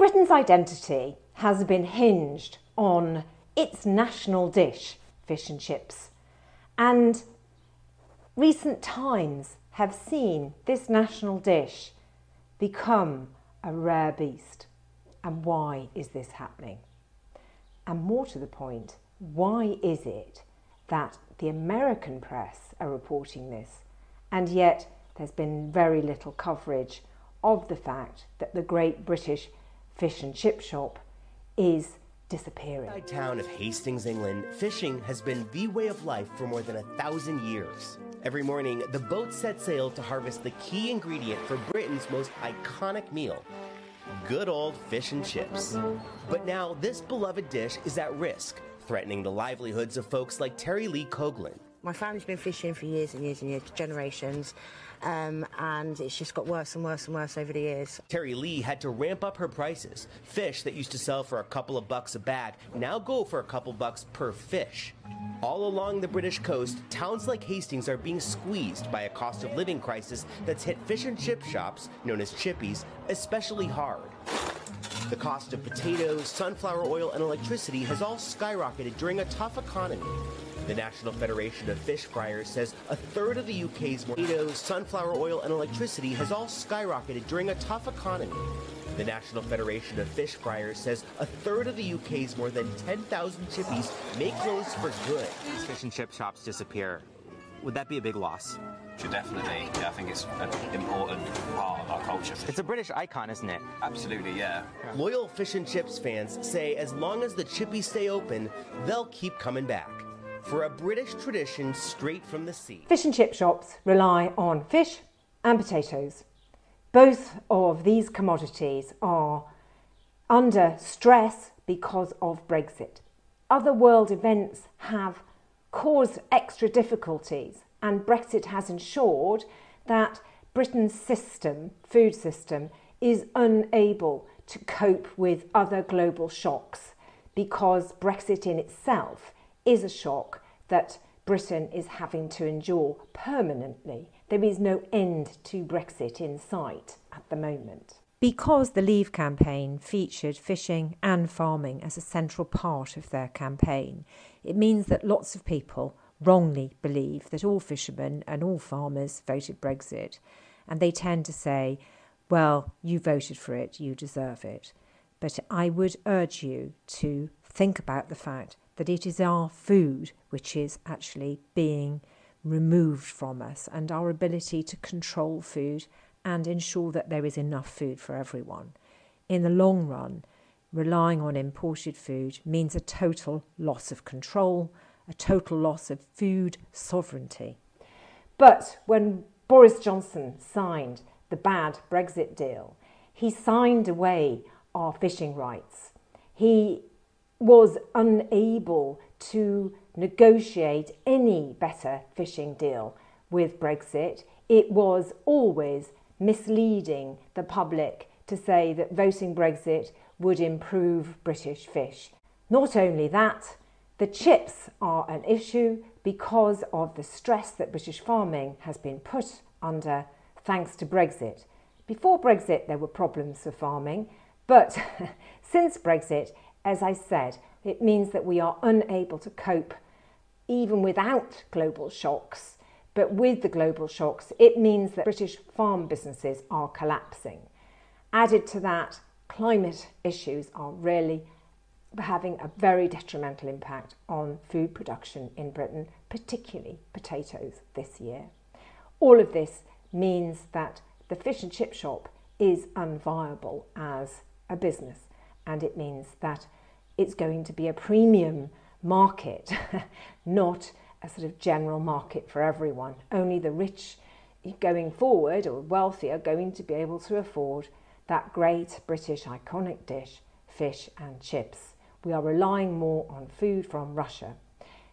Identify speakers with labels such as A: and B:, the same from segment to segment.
A: Britain's identity has been hinged on its national dish, fish and chips. And recent times have seen this national dish become a rare beast. And why is this happening? And more to the point, why is it that the American press are reporting this, and yet there's been very little coverage of the fact that the great British fish and chip shop is disappearing?
B: In the town of Hastings, England, fishing has been the way of life for more than 1,000 years. Every morning, the boats set sail to harvest the key ingredient for Britain's most iconic meal, good old fish and chips. But now, this beloved dish is at risk, threatening the livelihoods of folks like Terry Lee Coughlin.
C: My family's been fishing for years and years and years, generations, and it's just got worse and worse and worse over the years.
B: Terry Lee had to ramp up her prices. Fish that used to sell for a couple of bucks a bag now go for a couple bucks per fish. All along the British coast, towns like Hastings are being squeezed by a cost of living crisis that's hit fish and chip shops, known as chippies, especially hard. The cost of potatoes, sunflower oil, and electricity has all skyrocketed during a tough economy. The National Federation of Fish Fryers says a third of the UK's potatoes, sunflower oil, and electricity has all skyrocketed during a tough economy. The National Federation of Fish Fryers says a third of the UK's more than 10,000 chippies make clothes for good.
D: These fish and chip shops disappear. Would that be a big loss?
E: Definitely. Yeah, I think it's an important part of our culture.
D: It's a British icon, isn't it?
E: Absolutely, yeah.
B: Loyal fish and chips fans say as long as the chippies stay open, they'll keep coming back. For a British tradition straight from the sea.
A: Fish and chip shops rely on fish and potatoes. Both of these commodities are under stress because of Brexit. Other world events have caused extra difficulties, and Brexit has ensured that Britain's food system, is unable to cope with other global shocks, because Brexit in itself is a shock that Britain is having to endure permanently. There is no end to Brexit in sight at the moment. Because the Leave campaign featured fishing and farming as a central part of their campaign, it means that lots of people wrongly believe that all fishermen and all farmers voted Brexit. And they tend to say, well, you voted for it, you deserve it. But I would urge you to think about the fact that it is our food which is actually being removed from us, and our ability to control food and ensure that there is enough food for everyone. In the long run, relying on imported food means a total loss of control, a total loss of food sovereignty. But when Boris Johnson signed the bad Brexit deal, he signed away our fishing rights. He was unable to negotiate any better fishing deal with Brexit. It was always misleading the public to say that voting Brexit would improve British fish. Not only that, the chips are an issue because of the stress that British farming has been put under thanks to Brexit. Before Brexit, there were problems for farming, but since Brexit, as I said, it means that we are unable to cope even without global shocks. But with the global shocks, it means that British farm businesses are collapsing. Added to that, climate issues are really having a very detrimental impact on food production in Britain, particularly potatoes this year. All of this means that the fish and chip shop is unviable as a business, and it means that it's going to be a premium market, not a sort of general market for everyone. Only the rich going forward, or wealthy, are going to be able to afford that great British iconic dish, fish and chips. We are relying more on food from Russia.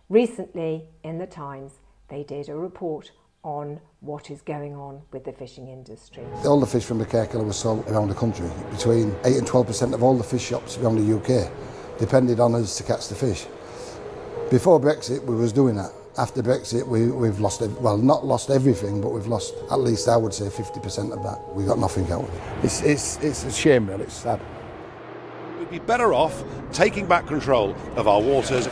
A: Recently, in the Times, they did a report on what is going on with the fishing industry.
F: All the fish from the Kirkilla was sold around the country. Between 8 and 12% of all the fish shops around the UK depended on us to catch the fish. Before Brexit, we was doing that. After Brexit, we've lost, well, not lost everything, but we've lost at least, I would say, 50% of that. We got nothing out of it.
G: It's a shame, really. It's sad. We'd be better off taking back control of our waters.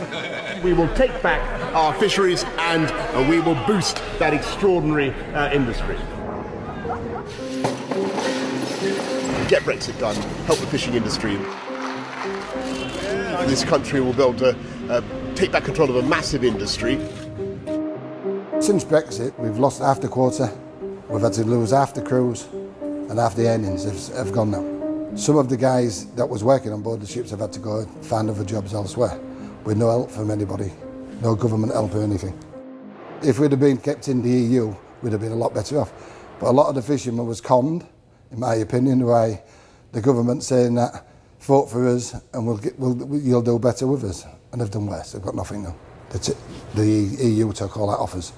H: We will take back our fisheries and we will boost that extraordinary industry. Get Brexit done, help the fishing industry. This country will be able to take back control of a massive industry.
F: Since Brexit, we've lost half the quota, we've had to lose half the crews, and half the earnings have gone now. Some of the guys that was working on board the ships have had to go and find other jobs elsewhere, with no help from anybody, no government help or anything. If we'd have been kept in the EU, we'd have been a lot better off. But a lot of the fishermen was conned, in my opinion, by the government saying that, vote for us and you'll do better with us. And they've done worse, they've got nothing now. The EU took all that off us,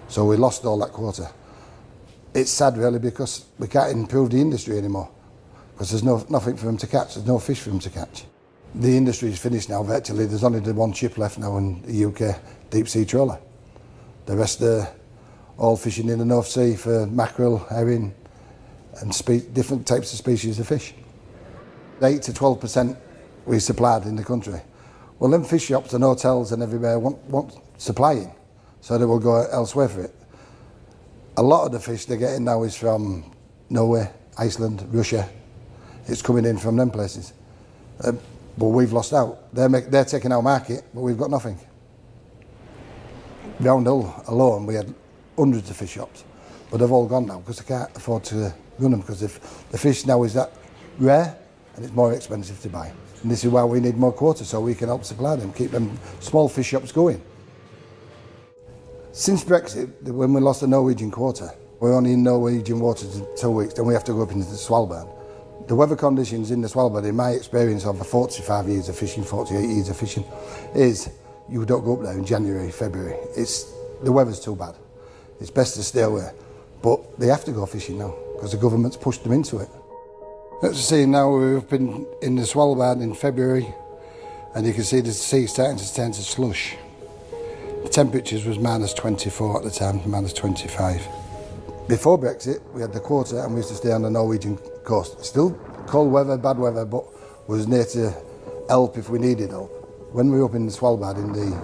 F: so we lost all that quota. It's sad really because we can't improve the industry anymore because there's nothing for them to catch, there's no fish for them to catch. The industry is finished now virtually, there's only the one ship left now in the UK, deep sea trawler. The rest are all fishing in the North Sea for mackerel, herring and different types of species of fish. 8 to 12% we supplied in the country. Well, them fish shops and hotels and everywhere want supplying, so they will go elsewhere for it. A lot of the fish they're getting now is from Norway, Iceland, Russia. It's coming in from them places. But we've lost out. They're taking our market, but we've got nothing. Round Hill alone, we had hundreds of fish shops, but they've all gone now because they can't afford to run them because if the fish now is that rare and it's more expensive to buy. And this is why we need more quota so we can help supply them, keep them small fish shops going. Since Brexit, when we lost the Norwegian quota, we're only in Norwegian waters for 2 weeks, then we have to go up into the Svalbard. The weather conditions in the Svalbard, in my experience over 45 years of fishing, 48 years of fishing, is you don't go up there in January, February. The weather's too bad. It's best to stay away. But they have to go fishing now because the government's pushed them into it. Let's see, now we're up in the Svalbard in February and you can see the sea starting to turn to slush. The temperatures was minus 24 at the time, minus 25. Before Brexit, we had the quota and we used to stay on the Norwegian coast. Still cold weather, bad weather, but was near to help if we needed help. When we were up in the Svalbard, in the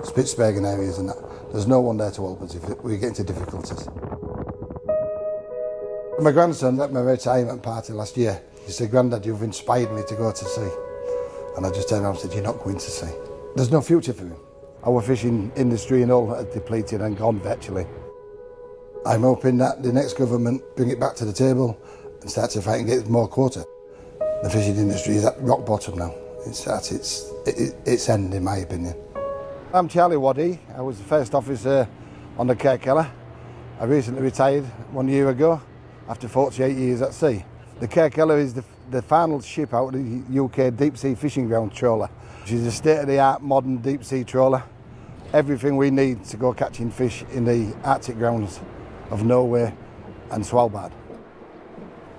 F: Spitsbergen areas and that, there's no one there to help us if we get into difficulties. My grandson at my retirement party last year, he said, "Grandad, you've inspired me to go to sea." And I just turned around and said, "You're not going to sea." There's no future for him. Our fishing industry and all are depleted and gone virtually. I'm hoping that the next government bring it back to the table and start to fight and get more quota. The fishing industry is at rock bottom now. It's at its end, in my opinion. I'm Charlie Waddy. I was the first officer on the Kerkeller. I recently retired 1 year ago after 48 years at sea. The Kerkeller is the final ship out of the UK deep sea fishing ground trawler, which is a state-of-the-art modern deep sea trawler. Everything we need to go catching fish in the Arctic grounds of Norway and Svalbard.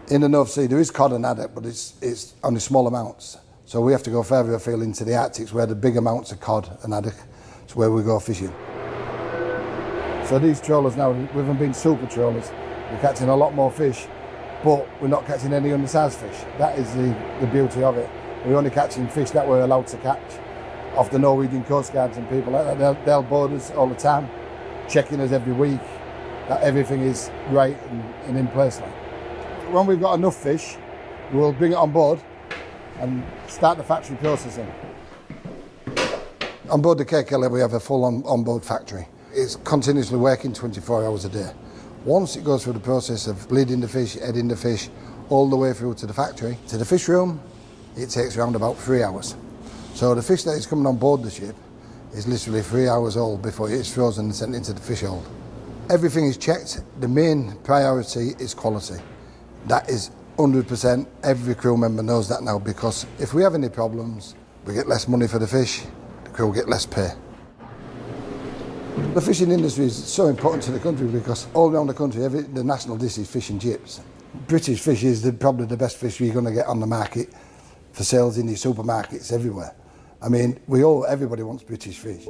F: In the North Sea there is cod and haddock, but it's only small amounts. So we have to go further afield into the Arctic where the big amounts of cod and haddock. It's where we go fishing. So these trawlers now, with them being super trawlers, we're catching a lot more fish, but we're not catching any undersized fish. That is the beauty of it. We're only catching fish that we're allowed to catch off the Norwegian Coast Guards and people like that. They'll board us all the time, checking us every week, that everything is right and in place. When we've got enough fish, we'll bring it on board and start the factory processing. On board the Kerkeller we have a full on-board factory. It's continuously working 24 hours a day. Once it goes through the process of bleeding the fish, heading the fish, all the way through to the factory, to the fish room, it takes around about 3 hours. So the fish that is coming on board the ship is literally 3 hours old before it's frozen and sent into the fish hold. Everything is checked. The main priority is quality. That is 100%. Every crew member knows that now, because if we have any problems, we get less money for the fish, the crew get less pay. The fishing industry is so important to the country because all around the country, the national dish is fish and chips. British fish is probably the best fish you're going to get on the market for sales in these supermarkets everywhere. I mean, everybody wants British fish.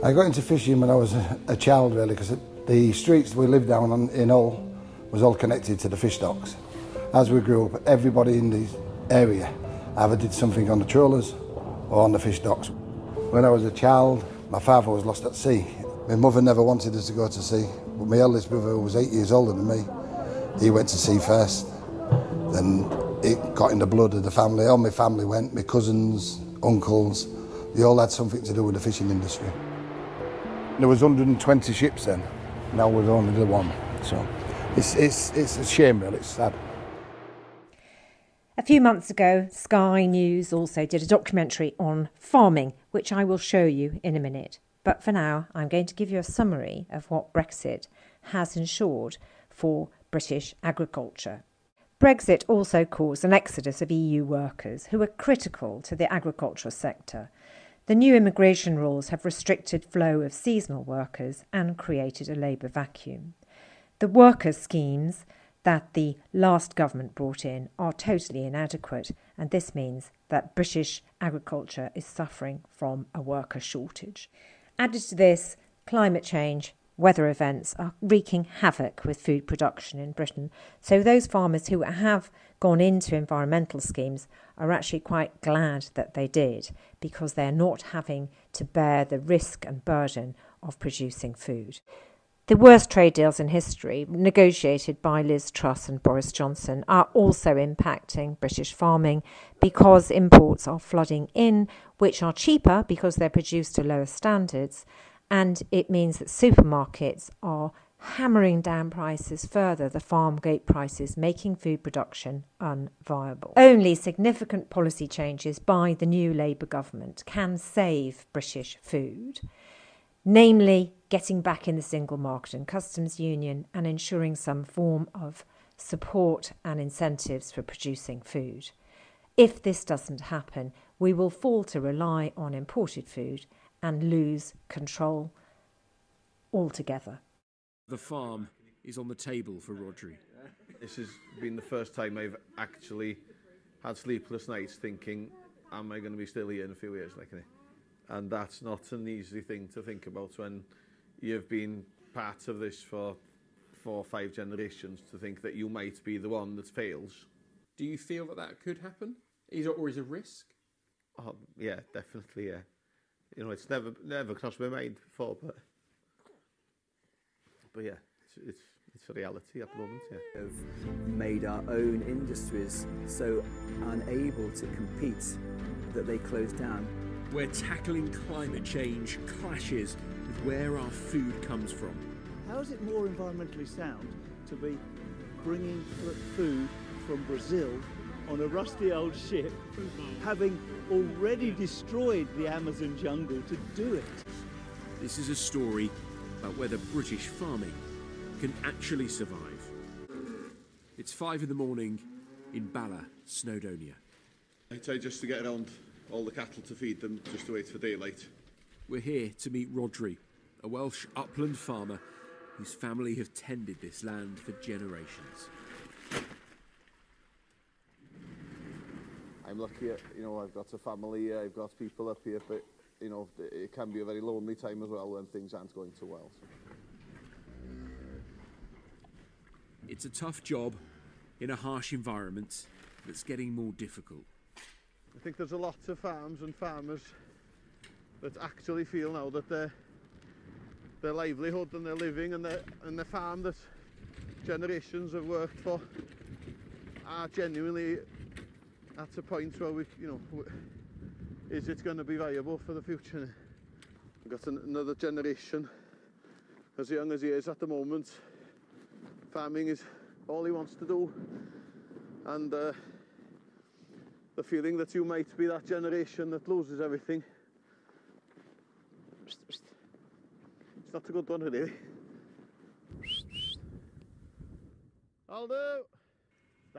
F: I got into fishing when I was a child, really, because the streets we lived down in Hull was all connected to the fish docks. As we grew up, everybody in the area. I either did something on the trawlers or on the fish docks. When I was a child, my father was lost at sea. My mother never wanted us to go to sea, but my eldest brother, who was 8 years older than me, he went to sea first. Then it got in the blood of the family. All my family went, my cousins, uncles, they all had something to do with the fishing industry. There was 120 ships then, now we're only the one. So it's a shame really, it's sad.
A: A few months ago, Sky News also did a documentary on farming, which I will show you in a minute. But for now, I'm going to give you a summary of what Brexit has ensured for British agriculture. Brexit also caused an exodus of EU workers who were critical to the agricultural sector. The new immigration rules have restricted flow of seasonal workers and created a labour vacuum. The worker schemes that the last government brought in are totally inadequate, and this means that British agriculture is suffering from a worker shortage. Added to this, climate change, weather events are wreaking havoc with food production in Britain. So those farmers who have gone into environmental schemes are actually quite glad that they did, because they're not having to bear the risk and burden of producing food. The worst trade deals in history, negotiated by Liz Truss and Boris Johnson, are also impacting British farming because imports are flooding in, which are cheaper because they're produced to lower standards, and it means that supermarkets are hammering down prices further, the farm gate prices, making food production unviable. Only significant policy changes by the new Labour government can save British food, namely getting back in the single market and customs union and ensuring some form of support and incentives for producing food. If this doesn't happen, we will fall to rely on imported food and lose control altogether.
I: The farm is on the table for Rhodri.
J: This has been the first time I've actually had sleepless nights thinking, am I going to be still here in a few years? And that's not an easy thing to think about when you've been part of this for 4 or 5 generations, to think that you might be the one that fails.
I: Do you feel that that could happen? Is a risk?
J: Oh, yeah, definitely, yeah. You know, it's never crossed my mind before, but yeah, it's a reality at the moment, yeah.
K: We've made our own industries so unable to compete that they close down.
I: Where tackling climate change clashes with where our food comes from.
L: How is it more environmentally sound to be bringing food from Brazil on a rusty old ship, having already destroyed the Amazon jungle to do it?
I: This is a story about whether British farming can actually survive. It's 5 in the morning in Bala, Snowdonia.
J: I try just to get around all the cattle to feed them, just to wait for daylight.
I: We're here to meet Rhodri, a Welsh upland farmer whose family have tended this land for generations.
J: I'm lucky, you know, I've got a family here, I've got people up here, but, you know, it can be a very lonely time as well when things aren't going too well. So.
I: It's a tough job in a harsh environment that's getting more difficult.
J: I think there's a lot of farms and farmers that actually feel now that their livelihood and their living and the farm that generations have worked for are genuinely at a point where is it going to be viable for the future? We've got another generation as young as he is at the moment. Farming is all he wants to do, and the feeling that you might be that generation that loses everything, it's not a good one, really. I'll do.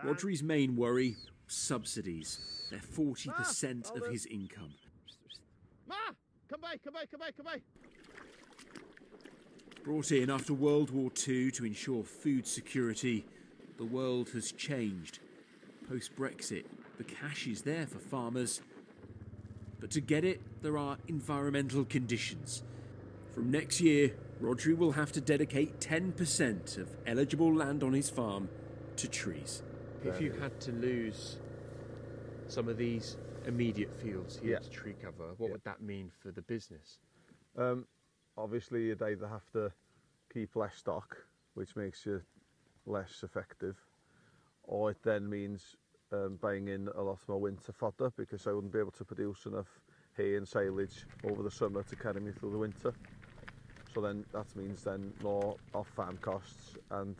I: Rhodri's main worry, subsidies. They're 40% of his income.
J: Ma! Come back!
I: Brought in after World War II to ensure food security, the world has changed. Post-Brexit, the cash is there for farmers, but to get it, there are environmental conditions. From next year, Rhodri will have to dedicate 10% of eligible land on his farm to trees.
M: If you had to lose
I: some of these immediate fields here to tree cover, what would that mean for the business?
J: Obviously, you'd either have to keep less stock, which makes you less effective, or it then means buying in a lot more winter fodder, because I wouldn't be able to produce enough hay and silage over the summer to carry me through the winter. So then that means then more off-farm costs and,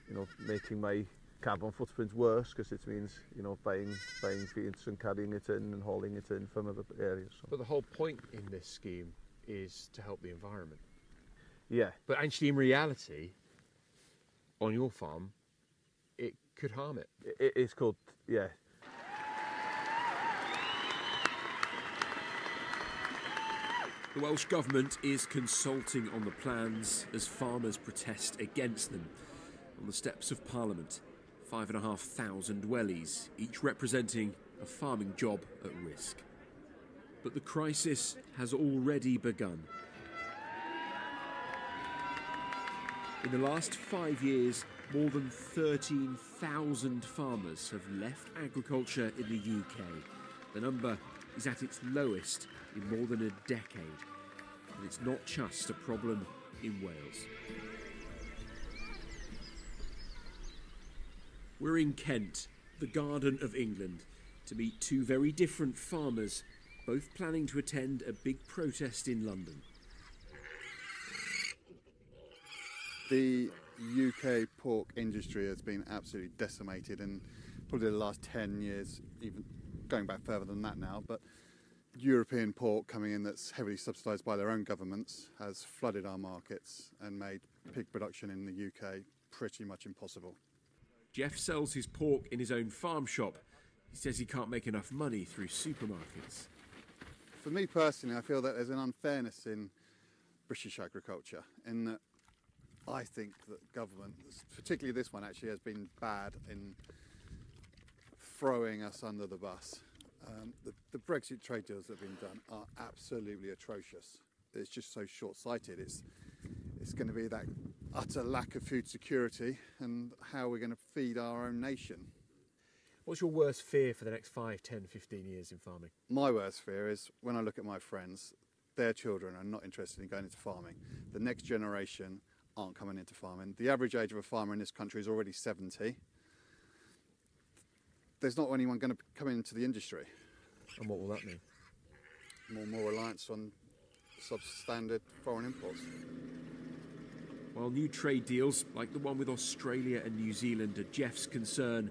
J: you know, making my carbon footprint worse, because it means, you know, buying feeds and carrying it in and hauling it in from other areas. So.
I: But the whole point in this scheme is to help the environment.
J: Yeah.
I: But actually, in reality, on your farm, it could harm it.
J: It's called, yeah.
I: The Welsh Government is consulting on the plans as farmers protest against them. On the steps of Parliament, 5,500 wellies, each representing a farming job at risk. But the crisis has already begun. In the last 5 years, more than 13,000 farmers have left agriculture in the UK. The number is at its lowest in more than a decade. And it's not just a problem in Wales. We're in Kent, the Garden of England, to meet two very different farmers, both planning to attend a big protest in London.
M: The UK pork industry has been absolutely decimated in probably the last 10 years, even going back further than that now, but European pork coming in that's heavily subsidised by their own governments has flooded our markets and made pig production in the UK pretty much impossible.
I: Jeff sells his pork in his own farm shop. He says he can't make enough money through supermarkets.
M: For me personally, I feel that there's an unfairness in British agriculture in that I think that government, particularly this one actually, has been bad in throwing us under the bus. The Brexit trade deals that have been done are absolutely atrocious. It's just so short-sighted. It's going to be that utter lack of food security and how we're going to feed our own nation.
I: What's your worst fear for the next 5, 10, 15 years in farming?
M: My worst fear is when I look at my friends, their children are not interested in going into farming. The next generation aren't coming into farming. The average age of a farmer in this country is already 70. There's not anyone going to come into the industry.
I: And what will that mean?
M: More reliance on substandard foreign imports.
I: While new trade deals, like the one with Australia and New Zealand, are Jeff's concern,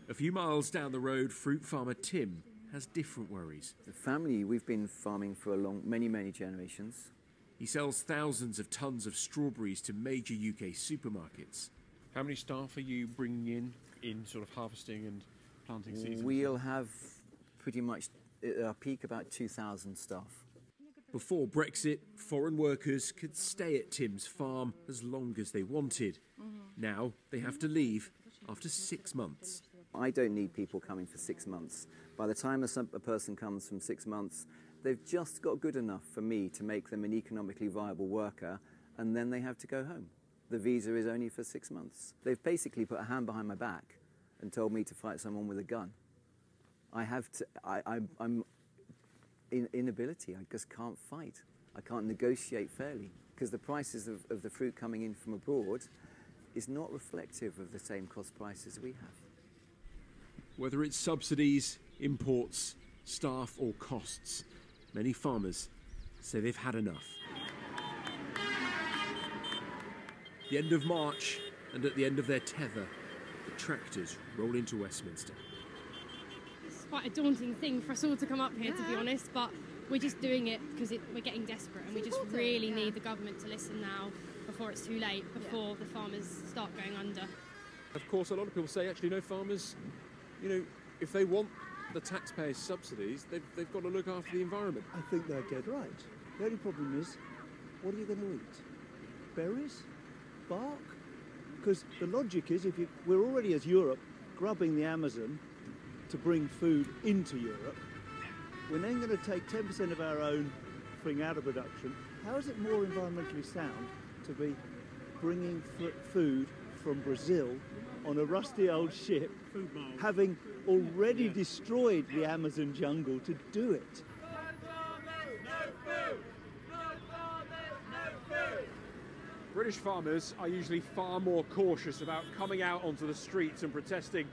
I: a few miles down the road, fruit farmer Tim has different worries.
K: The family, we've been farming for many generations.
I: He sells thousands of tons of strawberries to major UK supermarkets. How many staff are you bringing in sort of harvesting and planting season?
K: We'll have pretty much at our peak about 2,000 staff.
I: Before Brexit, foreign workers could stay at Tim's farm as long as they wanted. Now they have to leave after 6 months.
K: I don't need people coming for 6 months. By the time a person comes from 6 months, they've just got good enough for me to make them an economically viable worker, and then they have to go home. The visa is only for 6 months. They've basically put a hand behind my back and told me to fight someone with a gun. I'm in inability. I just can't fight. I can't negotiate fairly because the prices of the fruit coming in from abroad is not reflective of the same cost prices we have.
I: Whether it's subsidies, imports, staff or costs, many farmers say they've had enough. The end of March, and at the end of their tether, the tractors roll into Westminster.
N: It's quite a daunting thing for us all to come up here, to be honest, but we're just doing it because we're getting desperate and we just really need the government to listen now before it's too late, before the farmers start going under.
I: Of course, a lot of people say, actually, no, farmers, you know, if they want the taxpayers' subsidies, they've got to look after the environment.
L: I think they're dead right. The only problem is, what are you going to eat? Berries? Bark? Because the logic is, we're already as Europe grubbing the Amazon to bring food into Europe, we're then going to take 10% of our own thing out of production. How is it more environmentally sound to be bringing food from Brazil on a rusty old ship, having already destroyed the Amazon jungle to do it.
I: British farmers are usually far more cautious about coming out onto the streets and protesting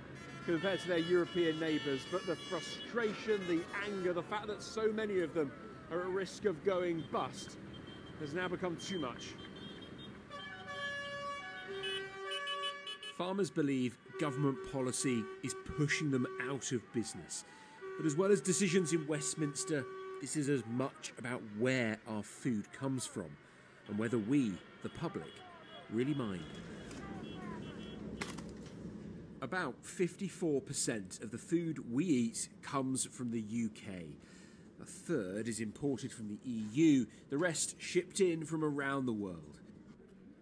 I: compared to their European neighbours, but the frustration, the anger, the fact that so many of them are at risk of going bust has now become too much. Farmers believe government policy is pushing them out of business. But as well as decisions in Westminster, this is as much about where our food comes from and whether we, the public, really mind. About 54% of the food we eat comes from the UK. A third is imported from the EU, the rest shipped in from around the world.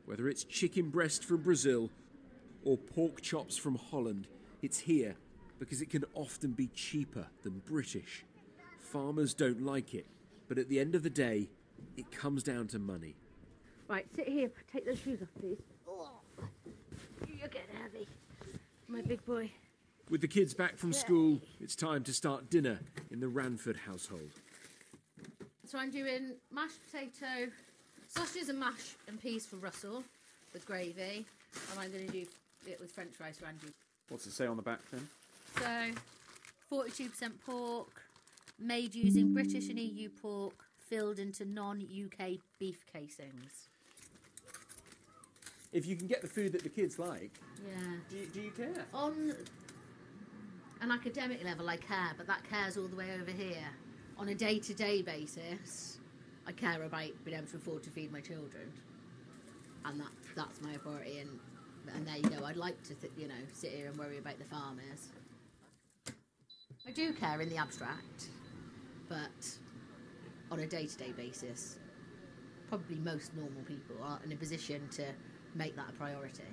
I: Whether it's chicken breast from Brazil or pork chops from Holland, it's here because it can often be cheaper than British. Farmers don't like it, but at the end of the day, it comes down to money.
O: Right, sit here, take those shoes off, please. Oh, you're getting heavy, my big boy.
I: With the kids back from school, it's time to start dinner in the Ranford household.
O: So I'm doing mashed potato, sausages and mash and peas for Russell with gravy, and I'm going to do it with French fries for Andrew.
I: What's it say on the back then?
O: So, 42% pork, made using British and EU pork, filled into non-UK beef casings.
I: If you can get the food that the kids like,
O: yeah.
I: Do you care?
O: On an academic level, I care, but that care's all the way over here. On a day-to-day basis, I care about being able to afford to feed my children, and that's my priority. And there you go. I'd like to, sit here and worry about the farmers. I do care in the abstract, but on a day-to-day basis, probably most normal people are in a position to make that a priority.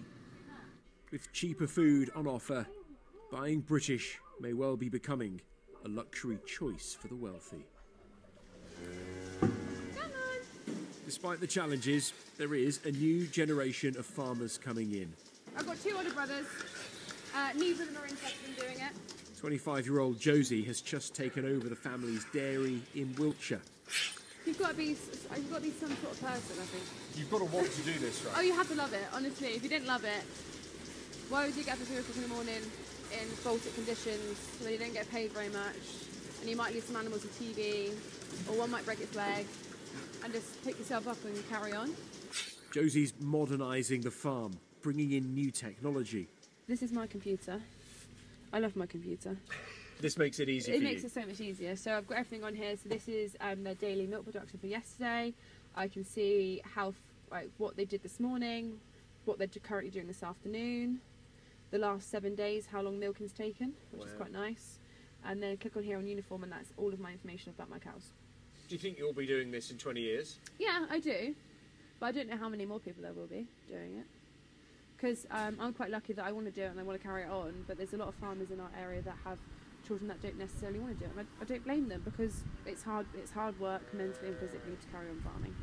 I: With cheaper food on offer, buying British may well be becoming a luxury choice for the wealthy. Despite the challenges, there is a new generation of farmers coming in.
P: I've got two older brothers. Neither of them are interested in doing it.
I: 25-year-old Josie has just taken over the family's dairy in Wiltshire.
P: You've got to be some sort of person, I think.
I: You've got to want to do this, right?
P: Oh, you have to love it, honestly. If you didn't love it, why would you get up at 3 o'clock in the morning in Baltic conditions where you don't get paid very much, and you might lose some animals with TB, or one might break its leg, and just pick yourself up and carry on?
I: Josie's modernising the farm, bringing in new technology.
P: This is my computer. I love my computer.
I: This makes it easy for you.
P: It makes it so much easier. So I've got everything on here. So this is their daily milk production for yesterday. I can see what they did this morning, what they're currently doing this afternoon, the last 7 days, how long milking's taken, which is quite nice. And then click on here on uniform, and that's all of my information about my cows.
I: Do you think you'll be doing this in 20 years?
P: Yeah, I do. But I don't know how many more people there will be doing it. Because I'm quite lucky that I want to do it and I want to carry it on, but there's a lot of farmers in our area that have children that don't necessarily want to do it. And I don't blame them, because it's hard work mentally and physically to carry on farming.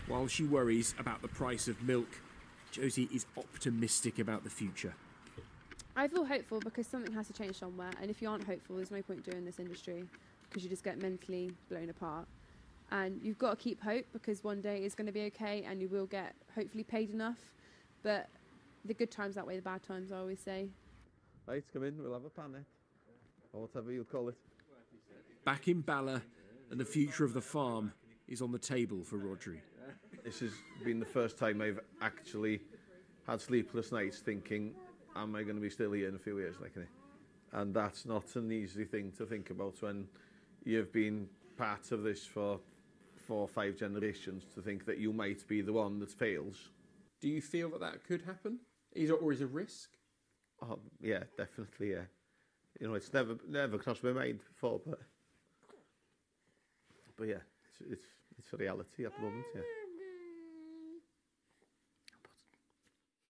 I: While she worries about the price of milk, Josie is optimistic about the future.
P: I feel hopeful because something has to change somewhere, and if you aren't hopeful, there's no point doing this industry, because you just get mentally blown apart. And you've got to keep hope, because one day it's going to be okay and you will get hopefully paid enough. But the good times outweigh the bad times, I always say.
J: Right, come in, we'll have a panet, or whatever you call it.
I: Back in Bala, and the future of the farm is on the table for Rodri.
J: This has been the first time I've actually had sleepless nights thinking, am I going to be still here in a few years? And that's not an easy thing to think about when you've been part of this for 4 or 5 generations, to think that you might be the one that fails.
I: Do you feel that could happen? Is a risk?
J: Oh, yeah, definitely, yeah. It's never crossed my mind before, but yeah, it's a reality at the moment, yeah.